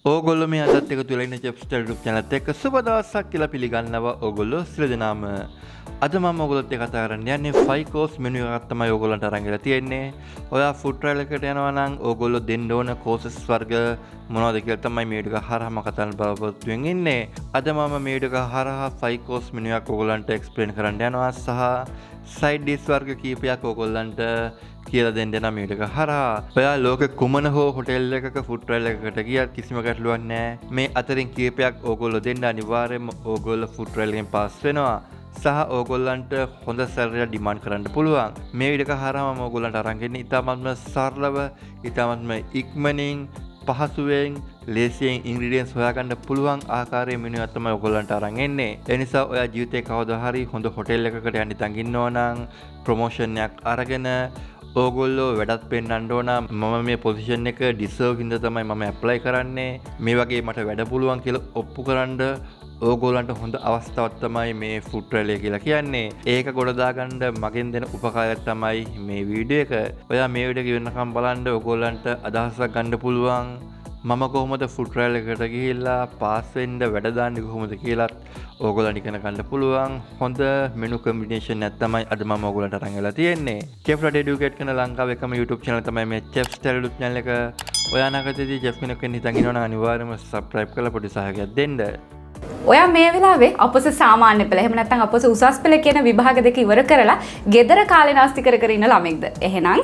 ඕගොල්ලෝ මේ අදත් එකතු වෙලා ඉන්න චෙෆ්ස් YouTube channel එක සුබ දවසක් කියලා පිළිගන්නවා ඕගොල්ලෝ සියලු දෙනාම. අද මම ඕගොල්ලොත් එක්ක කතා කරන්න යන්නේ 5 course menu එකක් තමයි ඕගොල්ලන්ට අරන් ගලා තියෙන්නේ. ඔයා food trial එකට යනවා නම් ඕගොල්ලෝ දෙන්න ඕන courses වර්ග මොනවද කියලා තමයි මේ වීඩියෝ එක හරහාම කතා කරන්න බලාපොරොත්තු වෙමින් ඉන්නේ. අද මම මේ වීඩියෝ එක හරහා 5 course menu එකක් ඕගොල්ලන්ට explain කරන්න යනවා සහ side dish වර්ග කීපයක් ඕගොල්ලන්ට කියලා දෙන්න නම් මේක හරහා. ඔයා ලෝක කුමන හෝ හොටෙල් එකක ෆුඩ් ට්‍රයල් එකකට ගියත් කිසිම ගැටලුවක් නැහැ. මේ අතරින් කීපයක් ඕගොල්ලෝ දෙන්න අනිවාර්යයෙන්ම ඕගොල්ලෝ ෆුඩ් ට්‍රයල් එකෙන් පාස් වෙනවා. සහ ඕගොල්ලන්ට හොඳ සැලරිය ඩිමාන්ඩ් කරන්න පුළුවන්. මේ වීඩියෝ එක හරහාම ඕගොල්ලන්ට අරන් ගෙන්නේ ඉතාමත්ම සරලව, ඉතාමත්ම ඉක්මනින්, පහසුවෙන්, ලේසියෙන් ඉන්ග්‍රීඩියන්ට්ස් හොයාගන්න පුළුවන් ආකාරයේ මෙනු එකක් තමයි ඔයගොල්ලන්ට අරන් එන්නේ. ඒ නිසා ඔයා ජීවිතේ කවදා හරි හොඳ හොටෙල් එකකට යන්න ඉතින් ඉන්නවා නම් ප්‍රොමෝෂන් එකක් අරගෙන ඕගොල්ලෝ වැඩත් පෙන්වන්න ඕන. මම මේ පොසිෂන් එක ඩිසර්ව් හින්දා තමයි මම ඇප්ලයි කරන්නේ. මේ වගේ මට වැඩ පුළුවන් කියලා ඔප්පු කරන්න ඕගොල්ලන්ට හොඳ අවස්ථාවක් තමයි මේ ෆුඩ් ට්‍රයල් එක කියලා කියන්නේ. ඒක ගොඩ දාගන්න මගෙන් දෙන උපකාරයක් තමයි මේ වීඩියෝ එක. ඔයා මේ වීඩියෝ එක වෙනකම් බලන්න ඕගොල්ලන්ට අදහසක් ගන්න පුළුවන්. මම කොහොමද ෆුඩ් ට්‍රයල් එකට ගිහිල්ලා පාස් වෙන්න වැඩ දාන්නේ කොහොමද කියලාත් ඕගොල්ලන්ට ඉගෙන ගන්න පුළුවන්. හොඳ මෙනු කම්බිනේෂන් එකක් තමයි අද මම ඕගොල්ලන්ට අරන් ගලා තියෙන්නේ. chef educate කරන ලංකාවේ එකම YouTube channel තමයි මේ chef's YouTube channel එක. ඔයා නැගතදී chef කෙනෙක් වෙන්න හිතන් ඉන්නවනම් අනිවාර්යයෙන්ම subscribe කරලා පොඩි සහයෝගයක් දෙන්න. ඔයා මේ වෙලාවේ අපොස සාමාන්‍ය පෙළ එහෙම නැත්නම් අපොස උසස් පෙළ කියන විභාග දෙක ඉවර කරලා ගෙදර කාලේ නාස්ති කර කර ඉන්න ළමෙක්ද? එහෙනම්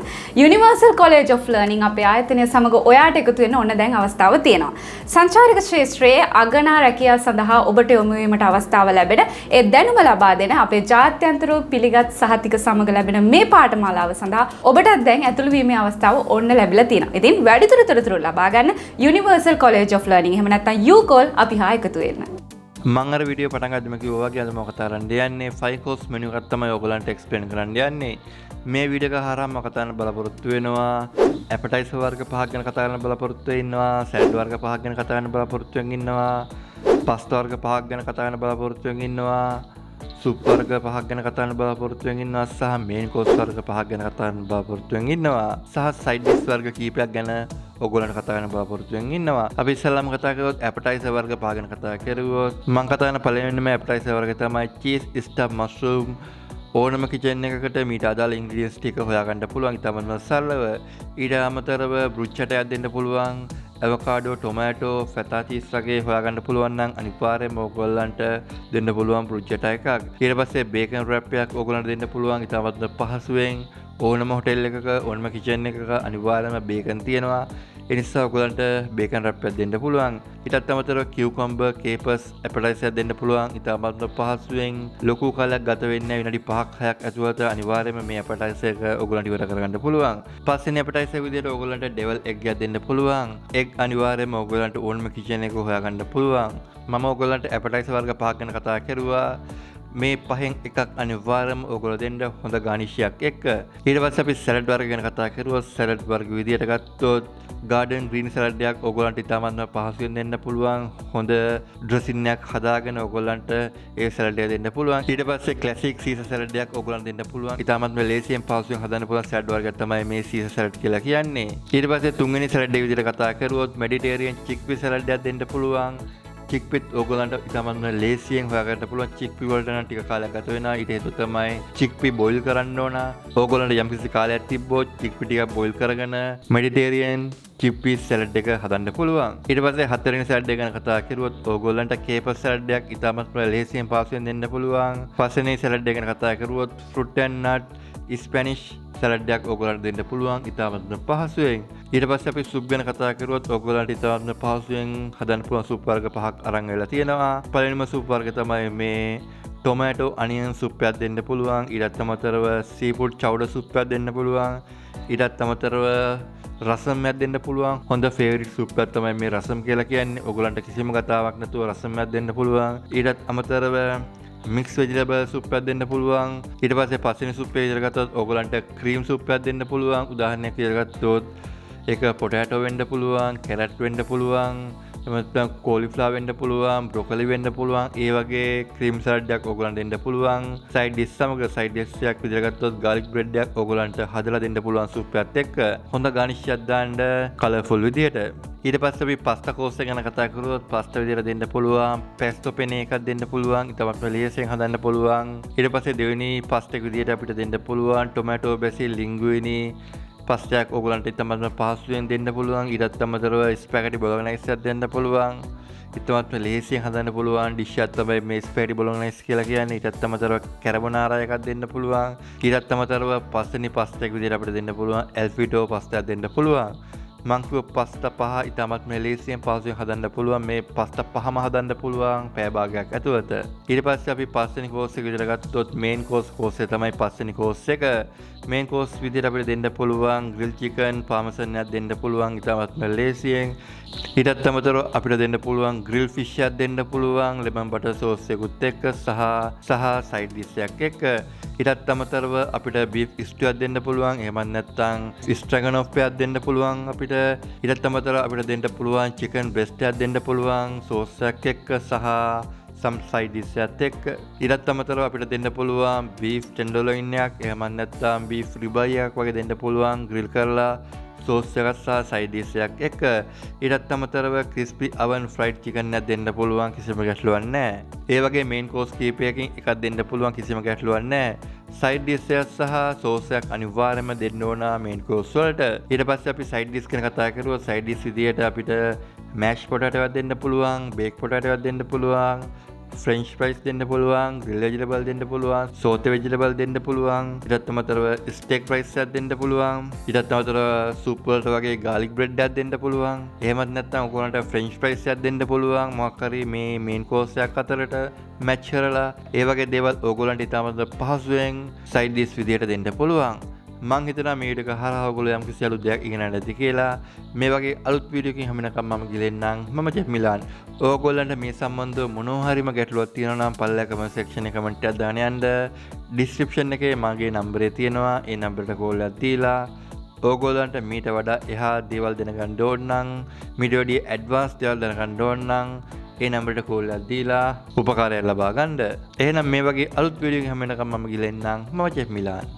Universal College of Learning අපේ ආයතනය සමග ඔයාට එකතු වෙන්න ඕන දැන් අවස්ථාව තියෙනවා. සංචාරක ක්ෂේත්‍රයේ අගනා රැකියාව සඳහා ඔබට යොමු වීමට අවස්ථාව ලැබෙන ඒ දැනුම ලබා දෙන අපේ ජාත්‍යන්තර පිළිගත් සහතික සමග ලැබෙන මේ පාඨමාලාව සඳහා ඔබටත් දැන් ඇතුළු වීමේ අවස්ථාව ඔන්න ලැබිලා තියෙනවා. ඉතින් වැඩිදුර තොරතුරු ලබා ගන්න Universal College of Learning එහෙම නැත්නම් UCOL අපි හා එකතු වෙන්න. මම අර වීඩියෝ පටන් ගන්නම කිව්වා වගේ අද මම කතා කරන්න යන්නේ 5 course menu එකක් තමයි ඔයගොල්ලන්ට explain කරන්න යන්නේ. මේ වීඩියෝ එක හරහා මම කතා කරන්න බලාපොරොත්තු වෙනවා. appetizer වර්ග පහක් ගැන කතා කරන්න බලාපොරොත්තු වෙනවා. salad වර්ග පහක් ගැන කතා කරන්න බලාපොරොත්තු වෙමින් ඉන්නවා. pasta වර්ග පහක් ගැන කතා කරන්න බලාපොරොත්තු වෙමින් ඉන්නවා. සුප් වර්ග පහක් ගැන කතා කරන්න බලාපොරොත්තු වෙමින් ඉන්නවා. සහ main course වර්ග පහක් ගැන කතා කරන්න බලාපොරොත්තු වෙමින් ඉන්නවා. සහ side dish වර්ග කීපයක් ගැන ඔයගොල්ලන්ට කතා කරන්න බලාපොරොත්තු වෙමින් ඉන්නවා. අපි ඉස්සෙල්ලාම කතා කරොත් appetizer වර්ග පහ ගැන කතා කරුවොත් මම කතා කරන පළවෙනිම appetizer වර්ග තමයි cheese stuffed mushroom. ඕනම කිචන් එකකට මීට අදාළ ඉන්ග්‍රීඩියන්ට්ස් ටික හොයාගන්න පුළුවන්. ඉතාමත් සරලව. ඊට අමතරව බෘච්චටයක් දෙන්න පුළුවන්. අවකාඩෝ, ටොමැටෝ, ෆැතා චීස් වගේ හොයාගන්න පුළුවන් නම් අනිවාර්යයෙන්ම ඕගොල්ලන්ට දෙන්න පුළුවන් බෘච්චට එකක්. ඊට පස්සේ බේකන් රැප් එකක් ඕගොල්ලන්ට දෙන්න පුළුවන්. ඉතාමත් පහසුවෙන් ඕනම හොටෙල් එකක ඕනම කිචන් එකක අනිවාර්යයෙන්ම බේකන් තියෙනවා. ඒ නිසා ඔයගොල්ලන්ට බේකන් රැප් එකක් දෙන්න පුළුවන්. ඊටත් අමතරව කියුකම්බර්, කේපර්ස්, ඇපටයිසර් දෙන්න පුළුවන්. ඉතාමත් පහසුවෙන් ලොකු කාලයක් ගත වෙන්නේ විනාඩි 5ක් 6ක් ඇතුළත අනිවාර්යයෙන්ම මේ ඇපටයිසර් එක ඔයගොල්ලන්ට ඉවර කරගන්න පුළුවන්. පස්සේ ඇපටයිසර් විදියට ඔයගොල්ලන්ට ඩෙවල් එග් එකක් දෙන්න පුළුවන්. එග් අනිවාර්යයෙන්ම ඔයගොල්ලන්ට ඕනම කිචන් එකක හොයාගන්න පුළුවන්. මම ඔයගොල්ලන්ට ඇපටයිසර් වර්ග 5ක් ගැන කතා කරුවා. මේ පහෙන් එකක් අනිවාර්යයෙන්ම ඔයගොල්ලෝ දෙන්න හොඳ ගානිෂයක් එක්ක. ඊට පස්සේ අපි සැලඩ් වර්ග ගැන කතා කරුවා. සැලඩ් වර්ග විදියට ගත්තොත් garden green salad එකක් ඔයගොල්ලන්ට ඉතාමත් පහසුවෙන් දෙන්න පුළුවන්. හොඳ ඩ්‍රෙසින් එකක් හදාගෙන ඔයගොල්ලන්ට ඒ සැලඩ් එක දෙන්න පුළුවන්. ඊට පස්සේ classic Caesar salad එකක් ඔයගොල්ලන්ට දෙන්න පුළුවන්. ඉතාමත් ලේසියෙන් පහසුවෙන් හදන්න පුළුවන් සැලඩ් වර්ගයක් තමයි මේ Caesar salad කියලා කියන්නේ. ඊට පස්සේ තුන්වෙනි සැලඩ් එක විදියට කතා කරුවොත් Mediterranean chickpea salad එකක් දෙන්න පුළුවන්. චික්පිත් ඕගොල්ලන්ට ඉතාමත් ලේසියෙන් හොයාගන්න පුළුවන්. චික්පි වලට නම් ටික කාලයක් ගත වෙනවා. ඊට හේතුව තමයි චික්පි බොයිල් කරන්න ඕන. ඕගොල්ලන්ට යම්කිසි කාලයක් තිබ්බොත් චික්පි ටික බොයිල් කරගෙන මෙඩිටේරියන් චික්පි සැලඩ් එක හදන්න පුළුවන්. ඊට පස්සේ හතරවෙනි සැලඩ් එක ගැන කතා කරුවොත් ඕගොල්ලන්ට කේපර් සැලඩ් එකක් ඉතාමත් ලේසියෙන් පාසුවෙන් දෙන්න පුළුවන්. පස්වෙනි සැලඩ් එක ගැන කතා කරුවොත් fruit and nut ස්පැනිෂ් සැලඩ් එකක් ඔයගොල්ලන්ට දෙන්න පුළුවන් ඉතාමත් පහසුවෙන්. ඊට පස්සේ අපි සුප් ගැන කතා කරුවොත් ඔයගොල්ලන්ට ඉතාමත් පහසුවෙන් හදන්න පුළුවන් සුප් වර්ග පහක් අරන් වෙලා තියෙනවා. පළවෙනිම සුප් වර්ග තමයි මේ ටොමැටෝ අනියන් සුප් එකක් දෙන්න පුළුවන්. ඊටත් අමතරව සීෆුඩ් චවුඩර් සුප් එකක් දෙන්න පුළුවන්. ඊටත් අමතරව රසම් එකක් දෙන්න පුළුවන්. හොඳ ෆේවරිට් සුප් එකක් තමයි මේ රසම් කියලා කියන්නේ. ඔයගොල්ලන්ට කිසිම කතාවක් නැතුව රසම් එකක් දෙන්න පුළුවන්. ඊටත් අමතරව මික්ස් වෙජිටබල් සුප් එකක් දෙන්න පුළුවන්. ඊට පස්සේ පස්වෙනි සුප් එක විතර ගත්තොත් ඕගොල්ලන්ට ක්‍රීම් සුප් එකක් දෙන්න පුළුවන්. උදාහරණයක් විදිහට ගත්තොත් ඒක පොටෑටෝ වෙන්න පුළුවන්, කැරට් වෙන්න පුළුවන්, එහෙම නැත්නම් කෝලිෆ්ලවර් වෙන්න පුළුවන්, බ්‍රොකොලි වෙන්න පුළුවන්. ඒ වගේ ක්‍රීම් සලාඩ් එකක් ඕගොල්ලන්ට දෙන්න පුළුවන්. සයිඩ් ඩිෂ් සමග සයිඩ් ඩිෂ් එකක් විදිහට ගත්තොත් garlic bread එකක් ඕගොල්ලන්ට හදලා දෙන්න පුළුවන් සූප් එකත් එක්ක. හොඳ garnish එකක් දාන්න කලර්ෆුල් විදිහට. ඊට පස්සේ අපි පාස්තා කෝස් එක ගැන කතා කරුවොත් පාස්තා විදිහට දෙන්න පුළුවන්. පැස්ටෝ පෙනේ එකක් දෙන්න පුළුවන්. ඊටවත් ලේසියෙන් හදන්න පුළුවන්. ඊට පස්සේ දෙවෙනි පාස්තා එක විදිහට අපිට දෙන්න පුළුවන් ටොමැටෝ බැසිල් ලින්ගුයිනි පාස්තාවක් ඕගොල්ලන්ට ඉතමත්ම පහසුවෙන් දෙන්න පුළුවන්. ඊටත් අමතරව ස්පැගටි බොලොග්නයිස් එකක් දෙන්න පුළුවන්. ඉතමත්ම ලේසියෙන් හදන්න පුළුවන් ඩිෂ් එකක් තමයි මේ ස්පැගටි බොලොග්නයිස් කියලා කියන්නේ. ඊටත් අමතරව කැරබොනාරා එකක් දෙන්න පුළුවන්. ඊටත් අමතරව පස්වෙනි පාස්තා එක විදිහට අපිට දෙන්න පුළුවන් ඇල්ෆ්‍රීඩෝ පාස්තාවක් දෙන්න පුළුවන්. මං කිව්ව පාස්තා පහ ඉතාමත් ලේසියෙන් පහසුවෙන් හදන්න පුළුවන්. මේ පාස්තා පහම හදන්න පුළුවන් පැය භාගයක් ඇතුළත. ඊට පස්සේ අපි පස්වෙනි කෝස් එක විදිහට ගත්තොත් මේන් කෝස් එක තමයි පස්වෙනි කෝස් එක. මේන් කෝස් විදිහට අපිට දෙන්න පුළුවන් ග්‍රිල් චිකන් පාමසන් එකක් දෙන්න පුළුවන් ඉතාමත් ලේසියෙන්. ඊටත් අමතරව අපිට දෙන්න පුළුවන් ග්‍රිල් ෆිෂ් එකක් දෙන්න පුළුවන් ලෙමන් බටර් සෝස් එකකුත් එක්ක සහ සයිඩ් ඩිෂ් එකක් එක්ක. ඊටත් අමතරව අපිට බීෆ් ස්ටු එකක් දෙන්න පුළුවන්. එහෙමත් නැත්නම් ස්ට්‍රැගනොෆ් එකක් දෙන්න පුළුවන් අපිට. ඊටත් අමතරව අපිට දෙන්න පුළුවන් චිකන් බ්‍රෙස්ට් එකක් දෙන්න පුළුවන් සෝස් එකක් එක්ක සහ සම් සයිඩ් ඩිෂ් එකක් එක්ක. ඊටත් අමතරව අපිට දෙන්න පුළුවන් බීෆ් ටෙන්ඩර්ලොයින් එකක්. එහෙමත් නැත්නම් බීෆ් රිබයි එකක් වගේ දෙන්න පුළුවන් ග්‍රිල් කරලා සෝස් එකක් සහ සයිඩ් ඩිෂ් එකක් එක්ක. ඊටත් අමතරව ක්‍රිස්පි oven fried chicken එකක් දෙන්න පුළුවන් කිසිම ගැටලුවක් නැහැ. ඒ වගේ මේන් කෝස් කීපයකින් එකක් දෙන්න පුළුවන් කිසිම ගැටලුවක් නැහැ. සයිඩ් ඩිෂ් එකක් සහ සෝස් එකක් අනිවාර්යයෙන්ම දෙන්න ඕන මේන් කෝස් වලට. ඊට පස්සේ අපි සයිඩ් ඩිෂ් ගැන කතා කරුවා. සයිඩ් ඩිෂ් විදියට අපිට මෑෂ් පොටැටෝ එකක් දෙන්න පුළුවන්, බේක් පොටැටෝ එකක් දෙන්න පුළුවන්, ෆ්‍රෙන්ච් ෆ්‍රයිස් දෙන්න පුළුවන්, ග්‍රිල් වෙජිටබල් දෙන්න පුළුවන්, සෝතේ වෙජිටබල් දෙන්න පුළුවන්. ඊටත් අමතරව ස්ටේක් ෆ්‍රයිස් එකක් දෙන්න පුළුවන්. ඊටත් අමතරව සූප් වලට වගේ garlic bread එකක් දෙන්න පුළුවන්. එහෙමත් නැත්නම් ඔයගොල්ලන්ට ෆ්‍රෙන්ච් ෆ්‍රයිස් එකක් දෙන්න පුළුවන්. මොකක් හරි මේ මේන් කෝස් එකක් අතරට මැච් කරලා ඒ වගේ දේවල් ඕගොල්ලන්ට ඉතාමත් පහසුවෙන් සයිඩ් ඩිෂ් විදියට දෙන්න පුළුවන්. මං හිතනවා මේ වීඩියෝ එක හරහා ඔයගොල්ලෝ යම්කිසි අලුත් දෙයක් ඉගෙන ගන්න ඇති කියලා. මේ වගේ අලුත් වීඩියෝ එකකින් හැමෙනකම් මම ගිලෙන්නම්. මම ජෙමිලාන්. ඕගොල්ලන්ට මේ සම්බන්ධව මොනවා හරිම ගැටලුවක් තියෙනවා නම් පල්ලෙහා කමෙන්ට් සෙක්ෂන් එකේ කමෙන්ට් එකක් දාන්න යන්න. ඩිස්ක්‍රිප්ෂන් එකේ මගේ නම්බරේ තියෙනවා. ඒ නම්බරට කෝල් එකක් දීලා ඕගොල්ලන්ට මීට වඩා එහා දේවල් දැනගන්න ඕන නම් මීට වැඩි ඇඩ්වාන්ස් දේවල් දැනගන්න ඕන නම් ඒ නම්බරට කෝල් එකක් දීලා උපකාරයක් ලබා ගන්න. එහෙනම් මේ වගේ අලුත් වීඩියෝ එකකින් හැමෙනකම් මම ගිලෙන්නම්. මම ජෙමිලාන්.